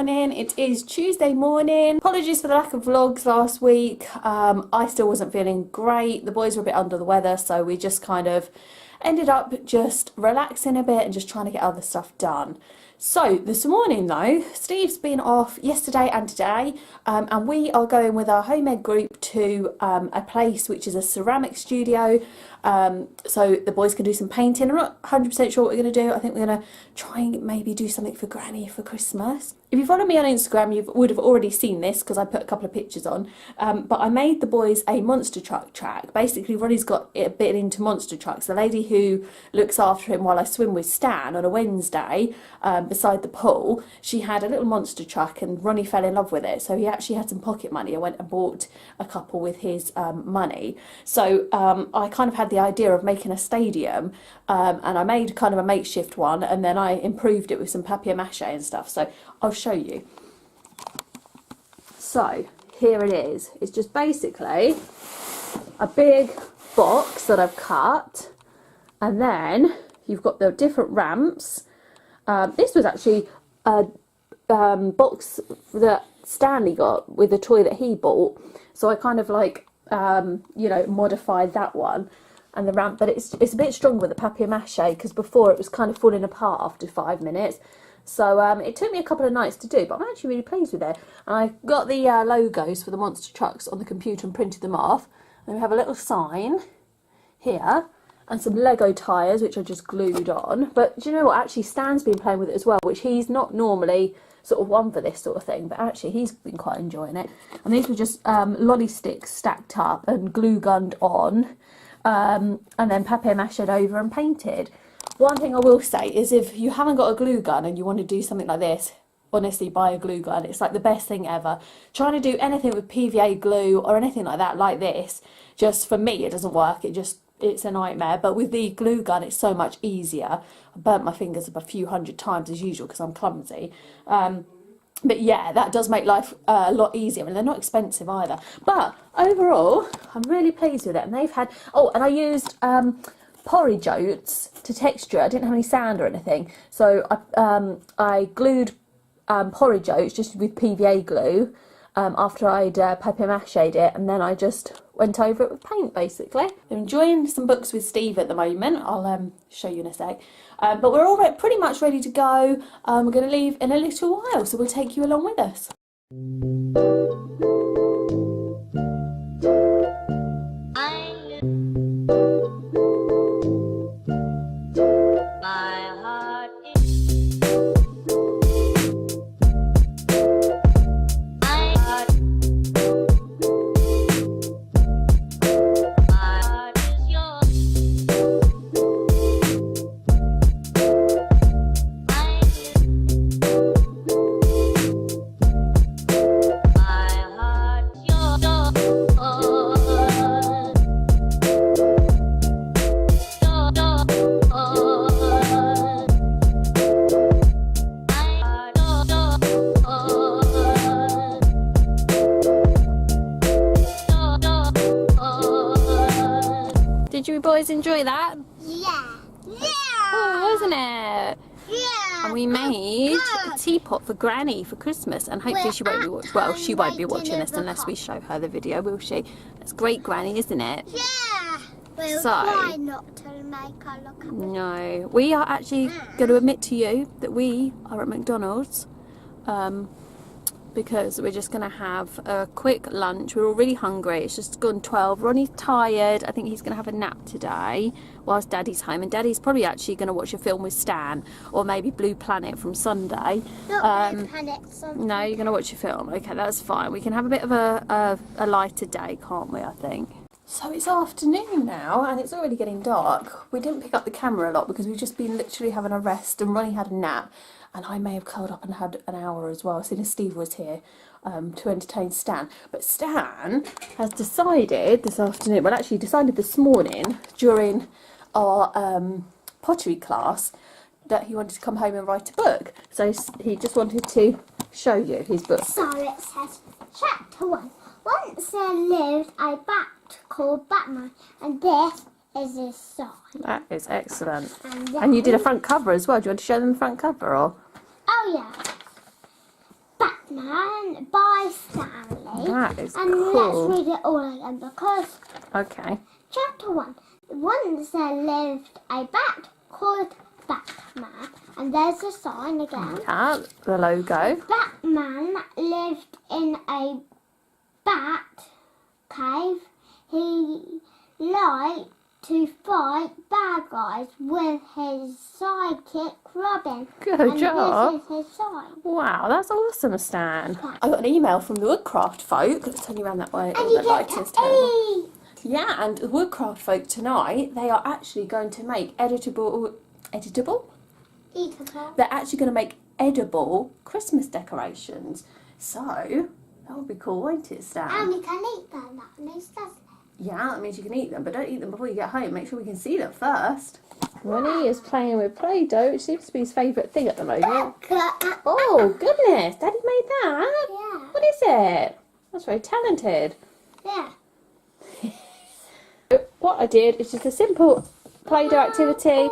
morning. It is Tuesday morning. Apologies for the lack of vlogs last week. I still wasn't feeling great. The boys were a bit under the weather, so we just kind of ended up just relaxing a bit and just trying to get other stuff done. So this morning though, Steve's been off yesterday and today, and we are going with our homemade group to a place which is a ceramic studio, so the boys can do some painting. I'm not 100% sure what we're going to do. I think we're going to try and maybe do something for Granny for Christmas. If you follow me on Instagram, you would have already seen this because I put a couple of pictures on, but I made the boys a monster truck track. Basically, Ronnie's got a bit into monster trucks. The lady who looks after him while I swim with Stan on a Wednesday, beside the pool, she had a little monster truck and Ronnie fell in love with it, so he actually had some pocket money. I went and bought a couple with his money, so I kind of had the idea of making a stadium, and I made kind of a makeshift one, and then I improved it with some papier-mâché and stuff, so I'll show you. So here it is. It's just basically a big box that I've cut, and then you've got the different ramps. This was actually a box that Stanley got with a toy that he bought, so I kind of like you know, modified that one and the ramp, but it's a bit stronger with the papier-mâché because before it was kind of falling apart after 5 minutes. So it took me a couple of nights to do, but I'm actually really pleased with it. And I got the logos for the monster trucks on the computer and printed them off. And we have a little sign here and some Lego tyres, which I just glued on. But do you know what? Actually, Stan's been playing with it as well, which he's not normally sort of one for this sort of thing, but actually he's been quite enjoying it. And these were just lolly sticks stacked up and glue gunned on, and then papier-mâchéed over and painted. One thing I will say is if you haven't got a glue gun and you want to do something like this, honestly, buy a glue gun. It's like the best thing ever. Trying to do anything with PVA glue or anything like that, like this, just for me, it doesn't work. It's a nightmare. But with the glue gun, it's so much easier. I burnt my fingers up a few hundred times as usual because I'm clumsy. But yeah, that does make life a lot easier, and they're not expensive either. But overall, I'm really pleased with it. And they've had, oh, and I used porridge oats to texture. I didn't have any sand or anything, so I glued porridge oats just with PVA glue after I'd papier-mâchéed it, and then I just went over it with paint, basically. I'm enjoying some books with Steve at the moment. I'll show you in a sec. But we're all pretty much ready to go. We're going to leave in a little while, so we'll take you along with us. Did you boys enjoy that? Yeah. Yeah. Oh, wasn't it? Yeah. And we made a teapot for Granny for Christmas, and hopefully she won't be she won't be watching this unless we show her the video, will she? That's great, Granny, isn't it? Yeah. We'll So, try not to make her look at me. No, we are actually going to admit to you that we are at McDonald's. Because we're just going to have a quick lunch. We're all really hungry. It's just gone 12. Ronnie's tired. I think he's going to have a nap today whilst Daddy's home. And Daddy's probably actually going to watch a film with Stan, or maybe Blue Planet from Sunday. Not Blue Planet, something. No, you're going to watch a film. Okay, that's fine. We can have a bit of a lighter day, can't we, I think? So it's afternoon now, and it's already getting dark. We didn't pick up the camera a lot because we've just been literally having a rest, and Ronnie had a nap. And I may have curled up and had an hour as well, as soon as Steve was here to entertain Stan. But Stan has decided this afternoon, well actually decided this morning during our pottery class, that he wanted to come home and write a book. So he just wanted to show you his book. So it says, Chapter 1. Once there lived a bat called Batman, and this is his sign. That is excellent. And you did a front cover as well. Do you want to show them the front cover? Or? Oh yeah. Batman by Stanley. That is and cool. let's read it all again because Okay. chapter 1. Once there lived a bat called Batman, and there's a sign again. Yeah, the logo. Batman lived in a bat cave. He liked to fight bad guys with his sidekick Robin. Good and job. This is his sign. Wow, that's awesome, Stan. I got an email from the Woodcraft Folk. Let's turn you around that way. And you The get lighting to is terrible. eat. Yeah, and the Woodcraft Folk tonight, they are actually going to make editable? Eatable. They're actually going to make edible Christmas decorations. So, that would be cool, won't it, Stan? And we can eat them. That means that's Yeah, that means you can eat them, but don't eat them before you get home. Make sure we can see them first. Ronnie is playing with Play-Doh, which seems to be his favourite thing at the moment. Oh, goodness, Daddy made that? Yeah. What is it? That's very talented. Yeah. What I did is just a simple Play-Doh activity.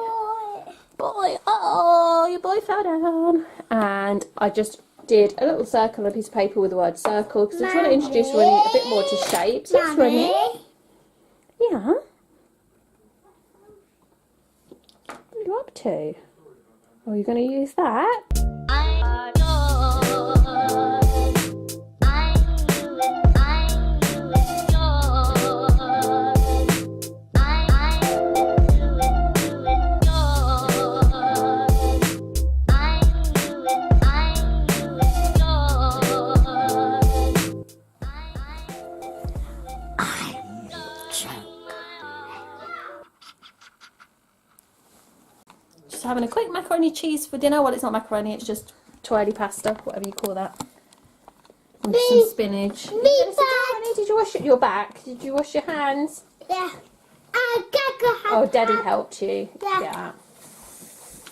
Boy, oh, your boy fell down. And I just did a little circle on a piece of paper with the word circle because I just want to introduce Ronnie a bit more to shapes. Yes, Ronnie? Yeah? What are you up to? Oh, you're going to use that? Just having a quick macaroni cheese for dinner. Well, it's not macaroni, it's just twirly pasta, whatever you call that. And some spinach. Did you wash your back? Did you wash your hands? Yeah. Oh, Daddy helped you. Yeah. Yeah.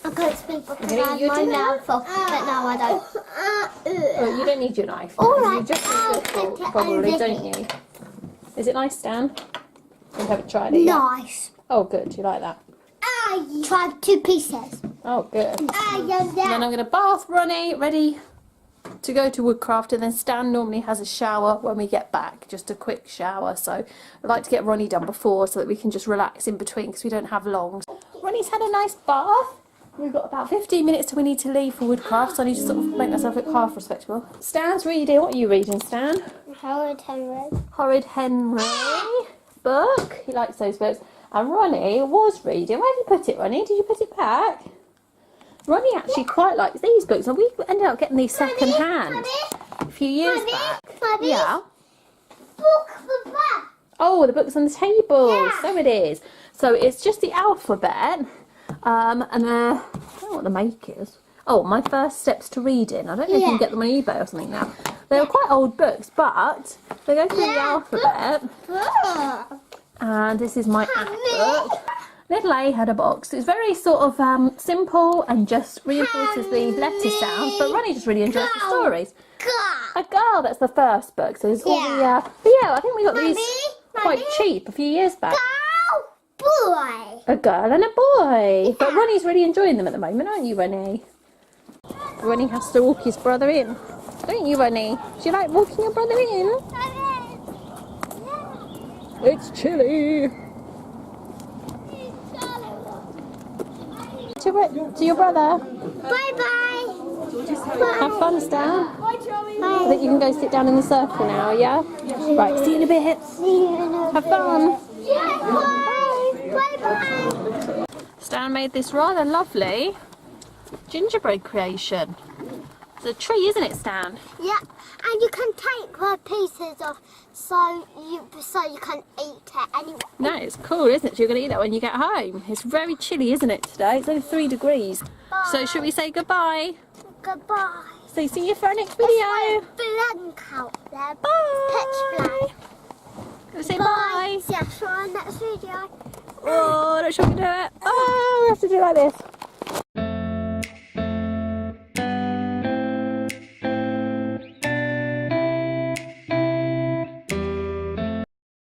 I can't speak because You're I gonna have my do that? mouth full, but now I don't. Oh, you don't need your knife. All You right, just I'll need your fork, take it probably, over don't here. you? Is it nice, Stan? You haven't tried it yet? Nice. Oh, good. You like that? I tried 2 pieces. Oh, good. And And then I'm going to bath Ronnie, ready to go to Woodcraft, and then Stan normally has a shower when we get back, just a quick shower. So I'd like to get Ronnie done before so that we can just relax in between because we don't have long. Ronnie's had a nice bath. We've got about 15 minutes till we need to leave for Woodcraft, so I need to sort of make myself look half respectable. Stan's reading. What are you reading, Stan? Howard Henry. Horrid Henry book. He likes those books. And Ronnie was reading. Where did you put it, Ronnie? Did you put it back? Ronnie actually quite likes these books, and we ended up getting these second hand a few years back. Yeah. Book for that. Oh, the book's on the table. Yeah. So it is. So it's just the alphabet, and I don't know what the make is. Oh, My First Steps to Reading. I don't know if you can get them on eBay or something now. They were quite old books, but they go through the alphabet. And this is my app book. Little A had a box. It's very sort of simple and just reinforces the letter sounds, but Ronnie just really enjoys the stories. A Girl, that's the first book. So there's all the... but yeah, I think we got these quite cheap a few years back. Boy. A girl and a boy. But Ronnie's really enjoying them at the moment, aren't you, Ronnie? Ronnie has to walk his brother in. Don't you, Ronnie? Do you like walking your brother in? It's chilly. To your brother. Bye-bye. Have fun, Stan. I think you can go sit down in the circle now, yeah? Right, see you in a bit. Have fun. Bye-bye. Stan made this rather lovely gingerbread creation. It's a tree, isn't it, Stan? Yeah, and you can take the pieces off so you can eat it anyway. No, it's cool, isn't it? So you're going to eat that when you get home. It's very chilly, isn't it, today? It's only 3 degrees. So should we say goodbye? Goodbye. So see you for our next video. It's blank out there. Bye. Pitch black. Say bye. See you for our next video. Oh, not sure we can do it. Oh, we have to do it like this.